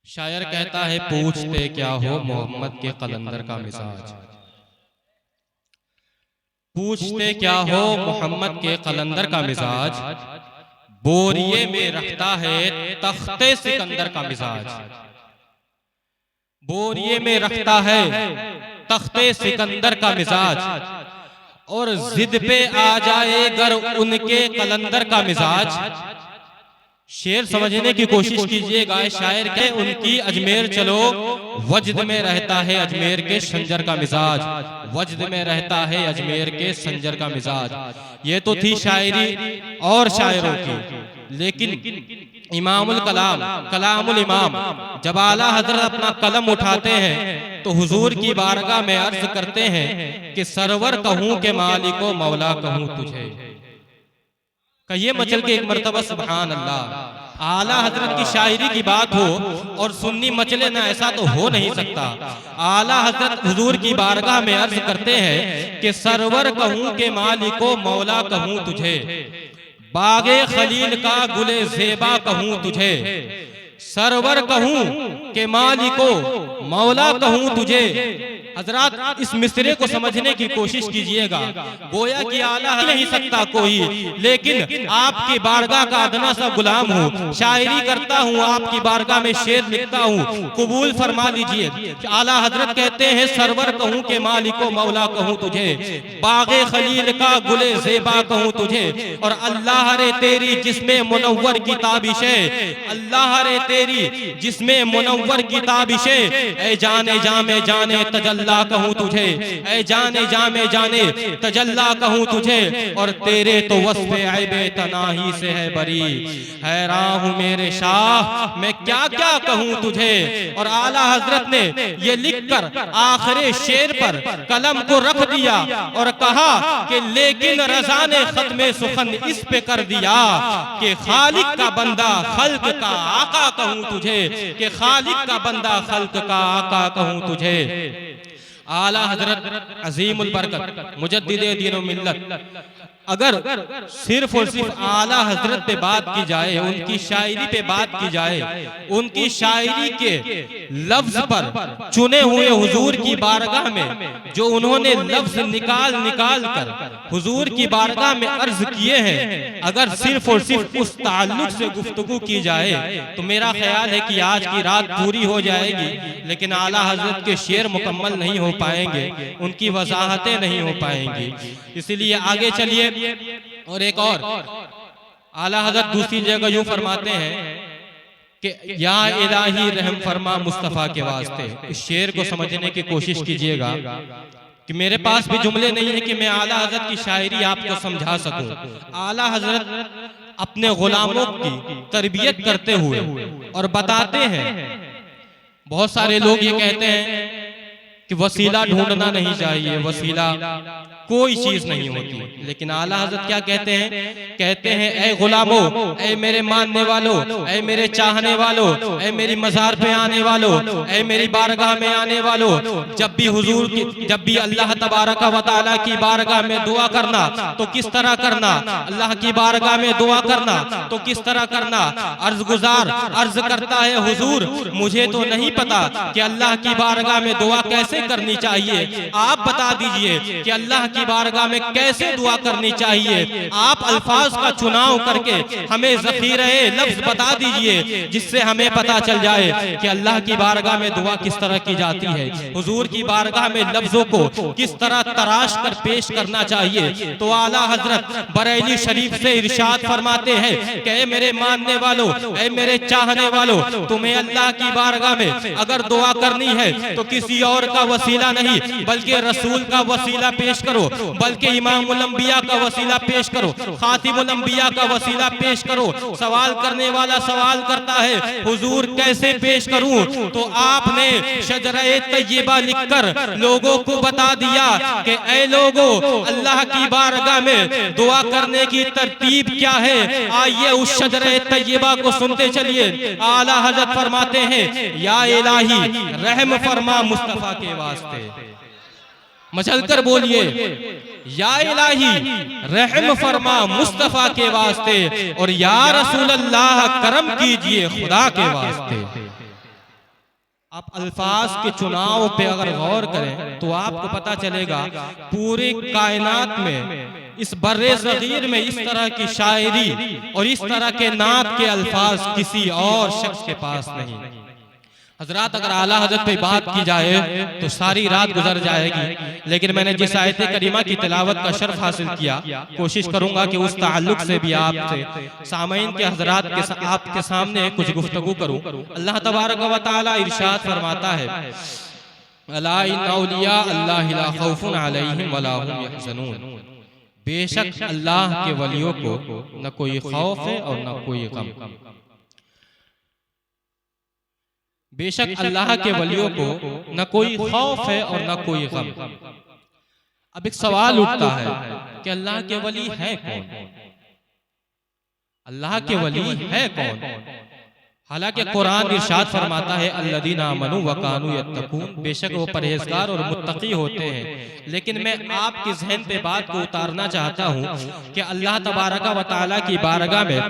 शायर कहता है पूछते क्या हो मोहम्मद के कलंदर का मिजाज। पूछते क्या हो मोहम्मद के कलंदर का मिजाज। बोरिये में रखता है तख्ते सिकंदर का मिजाज। बोरिये में रखता है तख्ते सिकंदर का मिजाज। और जिद पे आ जाए गर उनके कलंदर का मिजाज। शेर समझने की कोशिश कीजिएगा। शायर के उनकी अजमेर चलो वजद में रहता है अजमेर के संजर का मिजाज। वजद में रहता है अजमेर के संजर का मिजाज। ये तो थी शायरी और शायरों की, लेकिन इमामुल कलाम कलामुल इमाम जब आला हजरत अपना कलम उठाते हैं तो हुजूर की बारगाह में अर्ज करते हैं कि सरवर कहूं के मालिको मौला कहूं तुझे। कहिए मचल के एक मर्तबा सुभान अल्लाह। आला हजरत की शायरी की बात हो और सुन्नी मचले ना, ऐसा तो हो नहीं सकता। आला हजरत हुजूर की बारगाह में अर्ज करते हैं कि सरवर कहूं के मालिको मौला कहूं तुझे। बागे खलील का गुले ज़ेबा कहूं तुझे। सरवर कहूं के मालिको मौला कहूं तुझे। हजरात इस मिसरे को समझने की कोशिश कीजिएगा। गोया कि आला नहीं सकता कोई, लेकिन आपकी बारगाह का अदना सा गुलाम हूँ। शायरी करता हूँ, आपकी बारगाह में शेर लिखता हूँ, कबूल फरमा लीजिए। आला हजरत कहते हैं सरवर कहूँ के मालिको मौला कहूँ तुझे। बागे खलील का गुले ज़ेबा कहूँ तुझे। और अल्लाह रे तेरी जिसमें मुनव्वर की ताबिशे। अल्लाह रे तेरी जिसमें मुनव्वर की ताबिशे। ऐ जाने जामे जाने तजल्ला कहूं तुझे। ऐ जाने जामे जाने तजल्ला कहूं तुझे। और तेरे तो वस्फ़े ऐबे तनाही से है बरी। हैरान हूं मेरे शाह मैं क्या क्या कहूं तुझे। और आला हजरत ने ये लिखकर आखिरी शेर पर कलम को रख दिया और कहा कि लेकिन रज़ा ने खत्मे सुखन इस पे कर दिया कि खालिक का बंदा खल्क का आका कहूं तुझे। कि खालिक का बंदा खल्क का आका कहूं तुझे। आला हजरत अजीमुल बरकत मुजद्दिदे दीन व मिल्लत अगर सिर्फ और सिर्फ आला हजरत पे बात की जाए, उनकी शायरी पे बात की जाए, उनकी शायरी के लफ्ज पर चुने हुए हुजूर की बारगाह में जो उन्होंने लफ्ज निकाल निकाल कर हुजूर की बारगाह में अर्ज किए हैं, अगर सिर्फ और सिर्फ उस ताल्लुक से गुफ्तगू की जाए तो मेरा ख्याल है कि आज की रात पूरी हो जाएगी। लेकिन आला हजरत के शेर मुकम्मल नहीं हो पाएंगे, उनकी वजाहतें नहीं हो पाएंगी। इसलिए आगे चलिए। और एक और आला हजरत दूसरी जगह यूं फरमाते हैं कि या इलाही रहम फरमा मुस्तफा के वास्ते। इस शेर को समझने की कोशिश कीजिएगा कि मेरे पास भी जुमले नहीं है कि मैं आला हजरत की शायरी आपको समझा सकूं। आला हजरत अपने गुलामों की तरबियत करते हुए और बताते हैं, बहुत सारे लोग ये कहते हैं कि वसीला ढूंढना नहीं चाहिए, वसीला कोई चीज नहीं होती। लेकिन आला हजरत क्या कहते हैं? कहते हैं ऐ गुलामो, ऐ मेरे मानने वालों, ऐ मेरे चाहने वालों, ऐ मेरी मज़ार पे आने वालों, ऐ मेरी बारगाह में आने वालों, जब भी हुजूर की, जब भी अल्लाह तबारक व तआला की बारगाह में दुआ करना तो किस तरह करना, अल्लाह की बारगाह में दुआ करना तो किस तरह करना। अर्ज गुजार अर्ज करता है हुजूर मुझे तो नहीं पता कि अल्लाह की बारगाह में दुआ कैसे करनी चाहिए, आप बता दीजिए कि अल्लाह की बारगाह में कैसे दुआ करनी चाहिए। आप अल्फाज का चुनाव करके हमें ज़ख़ीरे लफ्ज़ बता दीजिए जिससे हमें पता चल जाए कि अल्लाह की बारगाह में दुआ किस तरह की जाती है, हुजूर की बारगाह में लफ्ज़ों को किस तरह तराश कर पेश करना चाहिए। तो आला हजरत बरेली शरीफ से इरशाद फरमाते हैं कि ऐ मेरे मानने वालों, ऐ मेरे चाहने वालों, तुम्हें अल्लाह की बारगाह में अगर दुआ करनी है तो किसी और का वसीला नहीं बल्कि रसूल का वसीला पेश करो, बल्कि इमामुल अंबिया का वसीला पेश करो, खातिमुल अंबिया का वसीला पेश करो। सवाल करने वाला सवाल करता है हुजूर कैसे पेश करूं? तो आपने शजरे तय्यबा लिखकर लोगों को बता दिया कि ऐ लोगों, अल्लाह की बारगाह में दुआ करने की तरतीब क्या है। आइए उस शजरे तय्यबा को सुनते चलिए। आला हजरत फरमाते हैं या इलाही रहम फरमा मुस्तफा के वास्ते। मचलकर बोलिए या इलाही रहम फरमा मुस्तफा के वास्ते। और या रसूल अल्लाह करम कीजिए खुदा के वास्ते। आप अल्फाज के चुनाव पे अगर गौर करें तो आपको पता चलेगा पूरी कायनात में, इस बर्रे ज़गीर में इस तरह की शायरी और इस तरह के नात के अल्फाज किसी और शख्स के पास नहीं। हजरात, अगर आला हजरत पे बात की जाए तो सारी रात गुजर जाएगी, लेकिन मैंने जिस आयत करीमा की तिलावत का शर्फ हासिल किया, कोशिश करूंगा कि उस ताल्लुक से भी आपसे सामईन के हजरात के आपके सामने कुछ गुफ्तगू करूं। अल्लाह तबारक व तआला इरशाद फरमाता है, अला इन्ना औलिया अल्लाहि ला खौफुन अलैहिम वला हुम यहज़नून, बेशक अल्लाह के वलियों को न कोई खौफ है और न कोई गम। बेशक अल्लाह के वलियों को न कोई खौफ है और न कोई गम। अब एक सवाल उठता है कि अल्लाह के वली है कौन? अल्लाह के वली है कौन? हालांकि कुरान इरशाद फरमाता है अल्लज़ीना आमनू व कानू यत्तकून, बेशक वो परहेजगार और मुत्तकी होते हैं। लेकिन मैं आपके ज़हन पे बात को उतारना चाहता हूँ कि अल्लाह तबारक व तआला की बारगाह में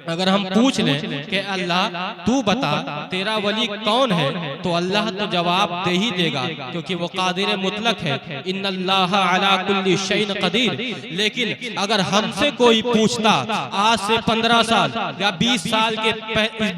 अगर हम पूछ लें कि अल्लाह तू बता तेरा वली कौन है, तो अल्लाह तो जवाब दे ही देगा, क्योंकि वो कादिर मुतलक है। इन्नल्लाह अला कुल्ली शैइन कदीर। लेकिन अगर हमसे कोई पूछता आज से 15 साल या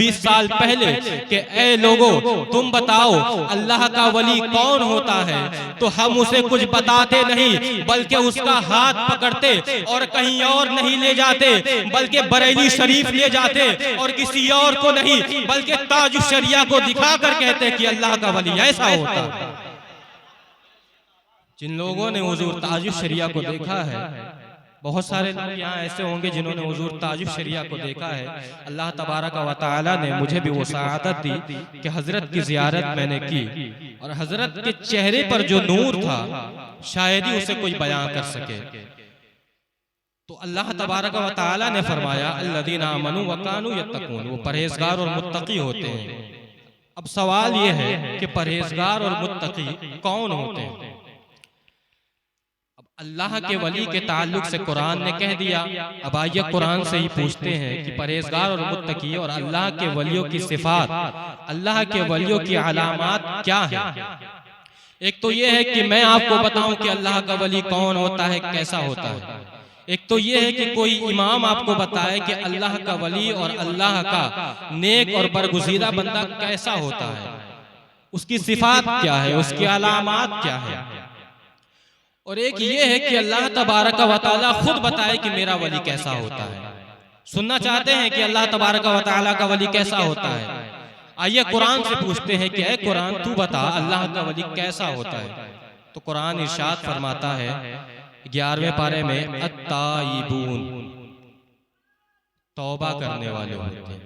20 साल पहले कि ए लोगों तुम बताओ अल्लाह का वली कौन होता है, तो हम उसे कुछ बताते नहीं, बल्कि उसका हाथ पकड़ते और कहीं और नहीं ले जाते, बल्कि बरेली शरीफ ले जाते और किसी और को नहीं बल्कि ताज शरिया को दिखाकर कहते कि अल्लाह का वली ऐसा होता है। जिन लोगों ने हुजूर ताज शरिया को देखा है, बहुत सारे लोग यहाँ ऐसे होंगे जिन्होंने हुजूर ताज शरिया को देखा है। अल्लाह तबारक व तआला ने मुझे भी वो सआदत दी कि हजरत की जियारत मैंने की, और हजरत के चेहरे पर जो नूर था शायद ही उसे कोई बयां कर सके। तो अल्लाह तबारक व तआला ने फरमाया अल्लज़ीना आमनू व कानू यत्तकून, वो परहेजगार और मुत्तकी होते हैं। अब सवाल ये है कि परहेजगार और मुत्तकी कौन होते हैं? अल्लाह के वली के ताल्लुक से कुरान ने कह दिया। अब आइए कुरान से ही पूछते हैं कि परहेजगार और मुत्तकी और अल्लाह के वलियों की सिफात, अल्लाह के वलियों की अलामात क्या है। एक तो ये है कि मैं आपको बताऊं कि अल्लाह का वली कौन होता है, कैसा होता है। एक तो ये है कि कोई इमाम आपको बताए कि अल्लाह का वली और अल्लाह का नेक और बरगुज़ीदा बंदा कैसा होता है, उसकी सिफात क्या है, उसकी अलामात क्या है। और एक ये है कि अल्लाह तबारक व तआला खुद बताए कि मेरा वली कैसा होता है। सुनना चाहते हैं कि अल्लाह तबारक व तआला का वली कैसा होता है? आइए कुरान से पूछते हैं कि ऐ कुरान तू बता अल्लाह का वली कैसा होता है। तो कुरान इरशाद फरमाता है 11वें पारे में अत्ताइबून, तौबा करने वाले होते हैं।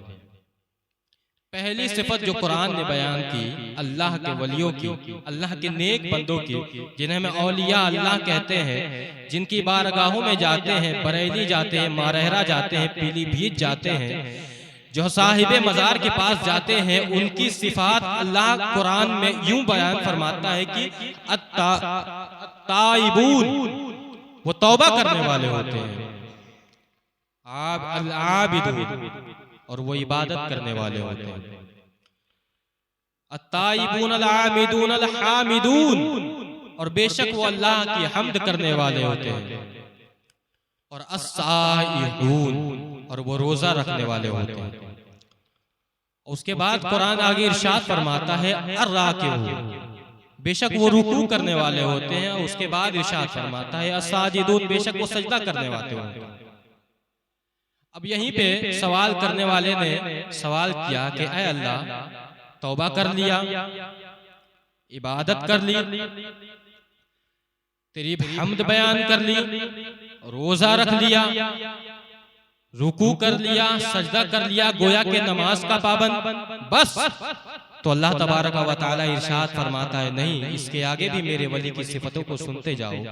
पहली सिफत जो कुरान ने बयान की अल्लाह के वलियों की, अल्लाह के नेक बंदों की, जिन्हें हम औलिया अल्लाह कहते हैं, जिनकी बारगाहों में जाते हैं, बरेली जाते हैं, मारहरा जाते हैं, पीलीभीत जाते हैं, जो साहिब मज़ार के पास जाते हैं, उनकी सिफात अल्लाह कुरान में यूं बयान फरमाता है कि अत्ताइबून, वो तौबा करने वाले होते हैं। आबिदून, और वो इबादत करने वाले होते हैं। अत्ताइबून अल आमिदून अल हामिदून, और बेशक वो अल्लाह की हम्द करने वाले होते हैं। और अस्साइहून, और वो रोजा रखने वाले होते हैं। उसके बाद कुरान आगे इरशाद फरमाता है अर्राकिऊन, बेशक वो रुकू करने वाले होते हैं। और उसके बाद इरशाद फरमाता है अस्साजिदून, बेशक वो सजदा करने वाले होते हैं। अब यहीं पे सवाल करने वाले ने सवाल किया कि ऐ अल्लाह तौबा कर लिया, इबादत कर ली, तेरी हम्द बयान कर ली, रोजा रख लिया, रुकू कर लिया, सजदा कर लिया, गोया के नमाज का पाबंद, बस। तो अल्लाह तबारक व तआला इरशाद फरमाता है नहीं, इसके आगे भी मेरे वली की सिफतों को सुनते जाओ।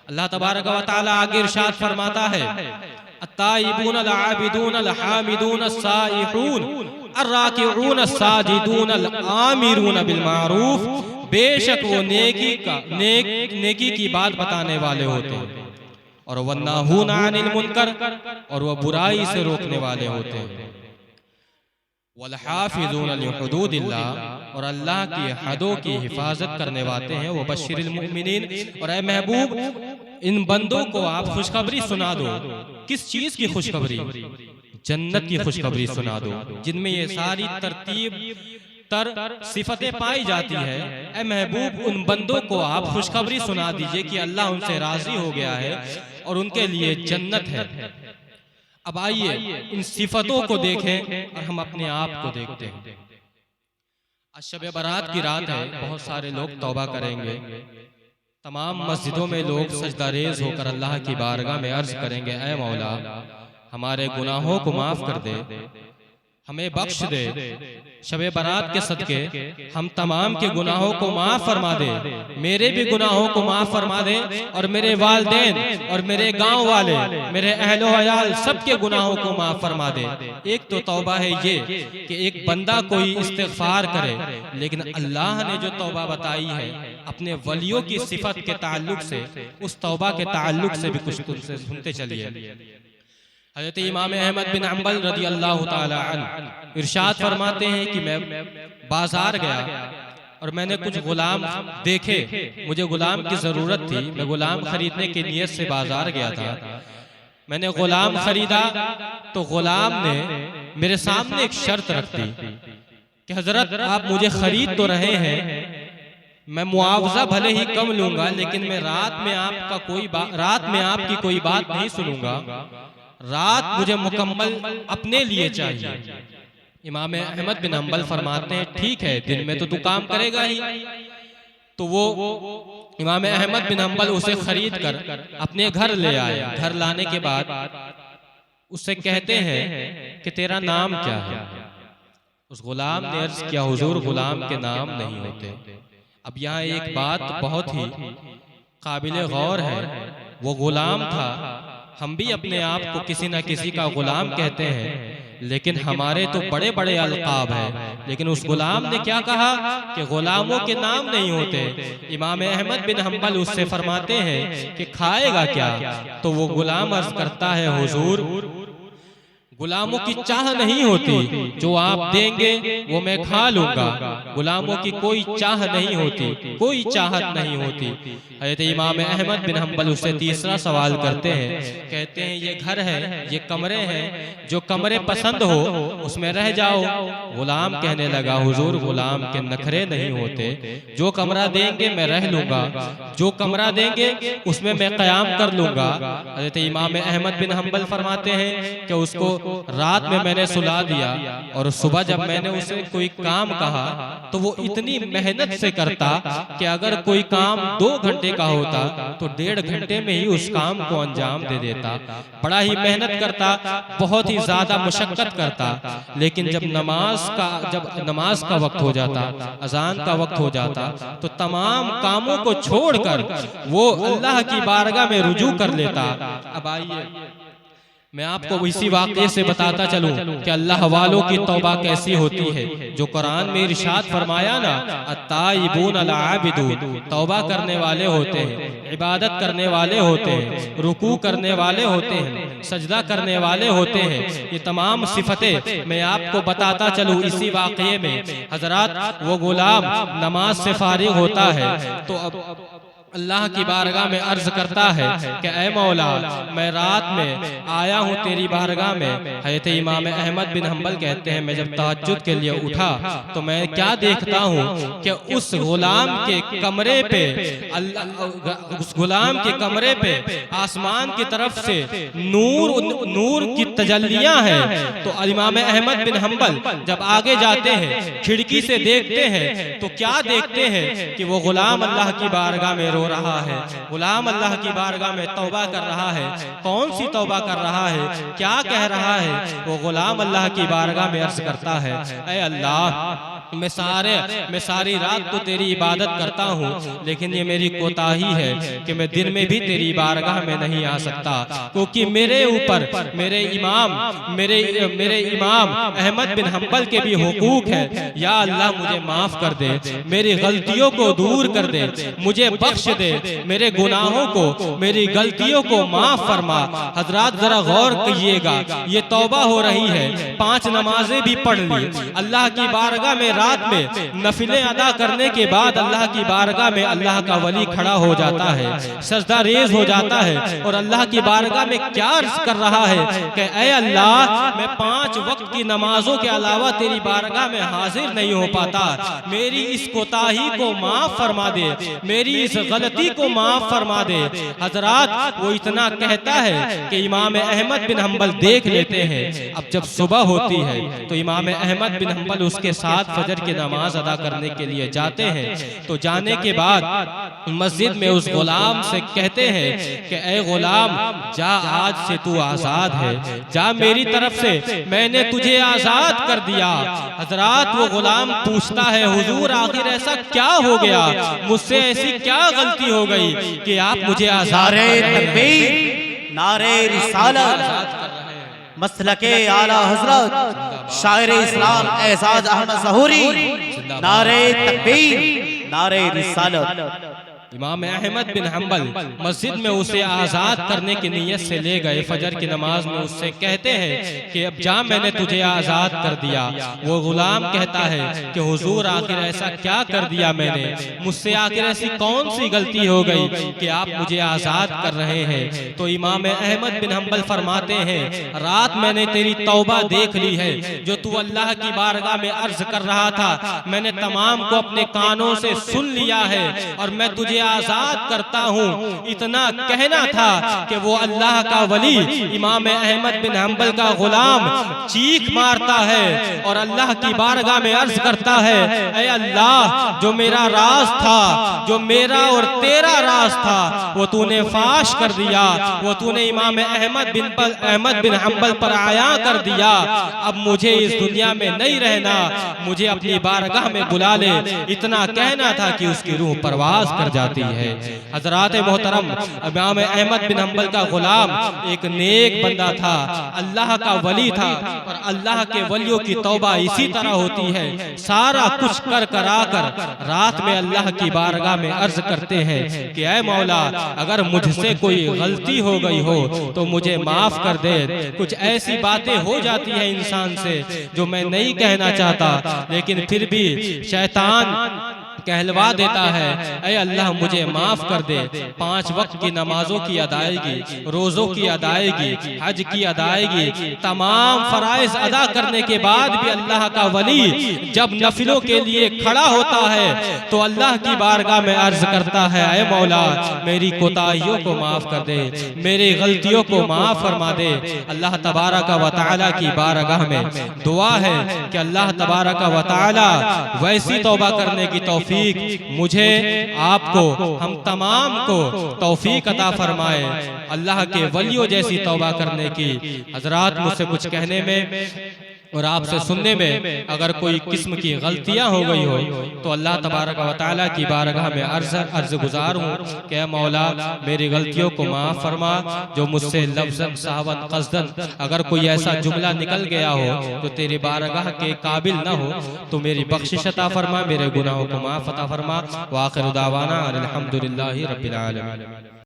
अल्लाह तबारक व तआला आगे इरशाद फरमाता है अत्ताइबून अल आबिदून अल हामिदून अस्साइहून अर्राकिऊन अस्साजिदून अल आमिरून बिल मारूफ, बेशक वो नेकी की बात बताने वाले होते हैं। और वन्नाहून अनिल मुनकर, और वह बुराई से रोकने वाले होते हैं। वल हाफिजून लिहुदूदिल्लाह, और अल्लाह की हदों की हिफाजत करने वाले हैं वो बशिरिल मुमिनीन। और ए महबूब, इन बंदों को आप खुशखबरी सुना दो। किस चीज की खुशखबरी? जन्नत की खुशखबरी सुना दो, जिनमें ये सारी तरतीब तर सिफतें पाई जाती है। ए महबूब, उन बंदों को आप खुशखबरी सुना दीजिए कि अल्लाह उनसे राजी हो गया है और उनके लिए जन्नत है। अब आइए इन सिफतों को देखें और हम अपने आप को देखते हैं। आज शब बारात की रात है, बहुत सारे लोग तौबा करेंगे। तमाम मस्जिदों में लोग सजदारेज होकर अल्लाह की बारगाह में अर्ज करेंगे, ऐ मौला हमारे गुनाहों को माफ कर दे, हमें बख्श दे। शबे बारात के सदके हम तमाम के गुनाहों को माफ फरमा दे, मेरे भी गुनाहों को माफ फरमा दे और मेरे वालिदैन और मेरे गांव वाले, मेरे अहलो अयाल सबके गुनाहों को माफ फरमा दे। एक तो तौबा है ये कि एक बंदा कोई इस्तिग़फ़ार करे, लेकिन अल्लाह ने जो तौबा बताई है अपने वलियों की सिफत के ताल्लुक से, उस तौबा के ताल्लुक से भी कुछ तुमसे सुनते चलिए। हज़रत इमाम अहमद बिन हम्बल रज़ी अल्लाह ताला अन्हु इरशाद फरमाते हैं कि मैं बाजार गया और मैंने कुछ गुलाम देखे, मुझे गुलाम की ज़रूरत थी, मैं गुलाम खरीदने की नीयत से बाजार गया था। मैंने गुलाम खरीदा तो गुलाम ने मेरे सामने एक शर्त रख दी कि हजरत आप मुझे खरीद तो रहे हैं, मैं मुआवजा भले ही कम लूंगा, लेकिन मैं रात में आपकी कोई बात नहीं सुनूंगा, रात मुझे मुकम्मल अपने लिए चाहिए। इमाम अहमद बिन हम्बल फरमाते हैं ठीक है, दिन में तो तू काम करेगा ही। तो वो इमाम अहमद बिन हम्बल उसे खरीद कर अपने घर ले आए। घर लाने के बाद उससे कहते हैं कि तेरा नाम क्या है? उस गुलाम ने अर्ज किया, हुजूर गुलाम के नाम नहीं होते। अब यहाँ एक बात बहुत ही काबिल गौर है, वो गुलाम था, हम भी अपने आप को किसी न किसी का गुलाम कहते हैं, लेकिन हमारे तो बड़े बड़े अलकाब हैं। लेकिन उस गुलाम ने क्या कहा कि गुलामों के नाम नहीं होते। इमाम अहमद बिन हम्बल उससे फरमाते हैं कि खाएगा क्या? तो वो गुलाम अर्ज करता है, हुजूर गुलामों की चाह नहीं होती, जो आप देंगे वो मैं खा लूंगा। गुलामों की कोई चाह नहीं होती, कोई चाहत नहीं होती। हज़रत इमाम अहमद बिन हम्बल उससे तीसरा सवाल करते हैं, कहते हैं ये घर है, ये कमरे हैं, जो कमरे पसंद हो उसमें रह जाओ। गुलाम कहने लगा, हुजूर गुलाम के नखरे नहीं होते, जो कमरा देंगे मैं रह लूंगा, जो कमरा देंगे उसमें मैं क़याम कर लूंगा। हज़रत इमाम अहमद बिन हम्बल फरमाते हैं कि उसको रात में मैंने सुला दिया और सुबह जब मैंने उसे कोई काम कहा तो वो इतनी मेहनत से करता कि अगर कोई काम 2 घंटे का होता तो 1.5 घंटे में ही उस काम को अंजाम दे देता। बड़ा ही मेहनत करता, बहुत ही ज्यादा मुशक्कत करता। लेकिन जब नमाज का वक्त हो जाता, अजान का वक्त हो जाता, तो तमाम कामों को छोड़कर वो अल्लाह की बारगाह में रुजू कर लेता। अब आइए मैं आपको इसी वाक़े से बताता चलूं कि अल्लाह वालों की तौबा कैसी होती है। जो कुरान में इरशाद फरमाया ना, अत्ताइबून अल-आबिदून, तौबा करने वाले होते हैं, इबादत करने वाले होते हैं, रुकू करने वाले होते हैं, सजदा करने वाले होते हैं। ये तमाम सिफतें मैं आपको बताता चलूं इसी वाक़े में। हजरात वो गुलाम नमाज से फारिग होता है तो अब अल्लाह की बारगाह में अर्ज करता है कि ऐ मौला मैं रात में आया हूँ तेरी बारगाह में। हज़रत इमाम अहमद बिन हम्बल कहते हैं मैं जब तहज्जुद के लिए उठा तो मैं क्या देखता हूँ कि उस गुलाम के कमरे पे उस गुलाम के कमरे पे आसमान की तरफ से नूर की तजल्लियाँ हैं। तो इमाम अहमद बिन हम्बल जब आगे जाते हैं खिड़की से देखते हैं तो क्या देखते हैं कि वो गुलाम अल्लाह की बारगाह में रो रहा है, गुलाम अल्लाह की बारगाह में तौबा कर रहा है। कौन सी तौबा कर रहा है, क्या कह रहा है? वो गुलाम अल्लाह की बारगाह में अर्ज करता है, ऐ अल्लाह मैं सारी रात तो तेरी इबादत करता हूँ, लेकिन ये मेरी कोताही है कि मैं दिन में भी तेरी बारगाह में नहीं आ सकता, क्योंकि मेरे ऊपर मेरे इमाम अहमद बिन हम्बल के भी हुकूक है। या अल्लाह मुझे माफ कर दे, मेरी गलतियों को दूर कर दे, मुझे बख्श दे, मेरे गुनाहों को मेरी गलतियों को माफ फरमा। हजरात जरा गौर कीजिएगा, ये तौबा हो रही है, 5 नमाजें भी पढ़ ली, अल्लाह की बारगाह में रात में नफिलें अदा करने के बाद अल्लाह की बारगाह में अल्लाह का वली खड़ा हो जाता है, सजदा रेज हो जाता है और अल्लाह की बारगाह में क्या अर्ज कर रहा है कि ऐ अल्लाह, मैं 5 वक्त की नमाजों के अलावा तेरी बारगाह में हाजिर नहीं हो पाता, मेरी इस कोताही को माफ फरमा दे, मेरी इस गलती को माफ फरमा दे। हजरात, वो इतना कहता है कि इमाम अहमद बिन हम्बल देख लेते हैं। अब जब सुबह होती है तो इमाम अहमद बिन हम्बल उसके साथ फजर की नमाज अदा करने के लिए जाते हैं। तो जाने के बाद मस्जिद में उस गुलाम से कहते हैं कि ऐ गुलाम, जा, आज से तू आजाद है, जा, मेरी तरफ से मैंने तुझे आजाद कर दिया। हजरात, वो गुलाम पूछता है, हुजूर आखिर ऐसा क्या हो गया, मुझसे ऐसी क्या गलती हो गई कि आप मुझे आजाद नारे रिसालत मसलके आला हजरत शायर इस्लाम एजाज अहमद ज़हूरी, नारे तकबीर, नारे रिसालत। इमाम अहमद बिन हम्बल मस्जिद में उसे आज़ाद करने की नीयत से ले गए। फजर की नमाज में उससे कहते हैं कि अब जा, मैंने तुझे आज़ाद कर दिया। वो गुलाम कहता है कि हुजूर आखिर ऐसा क्या कर दिया मैंने, मुझसे आखिर ऐसी कौन सी गलती हो गई कि आप मुझे आज़ाद कर रहे हैं। तो इमाम अहमद बिन हम्बल फरमाते हैं, रात मैंने तेरी तौबा देख ली है, जो तू अल्लाह की बारगाह में अर्ज कर रहा था, मैंने तमाम को अपने कानों से सुन लिया है और मैं तुझे आजाद करता हूँ। इतना कहना था कि वो अल्लाह का वली इमाम अहमद बिन हम्बल का गुलाम चीख मारता है और अल्लाह की बारगाह में अर्ज करता है, ऐ अल्लाह, जो मेरा राज था, जो मेरा और तेरा राज था, वो तूने फाश कर दिया, वो तूने इमाम अहमद बिन हम्बल पर आया कर दिया। अब मुझे इस दुनिया में नहीं रहना, मुझे अपनी बारगाह में बुला ले। इतना कहना था कि उसकी रूह परवाज कर जाती है। हजरात मोहतरम, इमाम अहमद बिन हम्बल का गुलाम एक नेक बंदा था, अल्लाह का वली था और अल्लाह के वलियों की तौबा इसी तरह होती है, सारा कुछ कर करा कर रात में अल्लाह की बारगाह में अर्ज करते हैं कि ऐ मौला, अगर मुझसे कोई गलती हो गई हो तो मुझे माफ कर दे। कुछ ऐसी बातें हो जाती है इंसान से जो मैं नहीं कहना चाहता, लेकिन फिर भी शैतान कहलवा देता है, ऐ अल्लाह, मुझे माफ कर दे। 5 वक्त की नमाजों की अदायगी, रोजों की अदायगी, हज की अदायगी, तमाम फराइज अदा करने के बाद भी अल्लाह का वली जब नफिलों के लिए खड़ा होता है तो अल्लाह की बारगाह में अर्ज करता है, ऐ मौला, मेरी कोताहियों को माफ कर दे, मेरी गलतियों को माफ फरमा दे। अल्लाह तबारक व तआला की बारगाह में दुआ है कि अल्लाह तबारक व तआला वैसी तौबा करने की तौफीक मुझे, आपको, हम तमाम को तौफीक अता फरमाए, अल्लाह के वलियों जैसी तौबा करने की। हजरात, मुझसे कुछ कहने में और आपसे सुनने में अगर कोई किस्म की गलतियां हो गई हो तो अल्लाह तबारक व तआला की बारगाह में अर्ज गुजार हूँ कि मौला, मेरी गलतियों को माफ फरमा। जो मुझसे लफ्ज़न साहबन क़स्दन अगर कोई ऐसा जुमला निकल गया हो जो तेरी बारगाह के काबिल न हो तो मेरी बख्शिश अता फरमा, मेरे गुनाहों को माफ अता फरमा। व आखिर दावाना अनिल हम्दुलिल्लाहि रब्बिल आलमीन।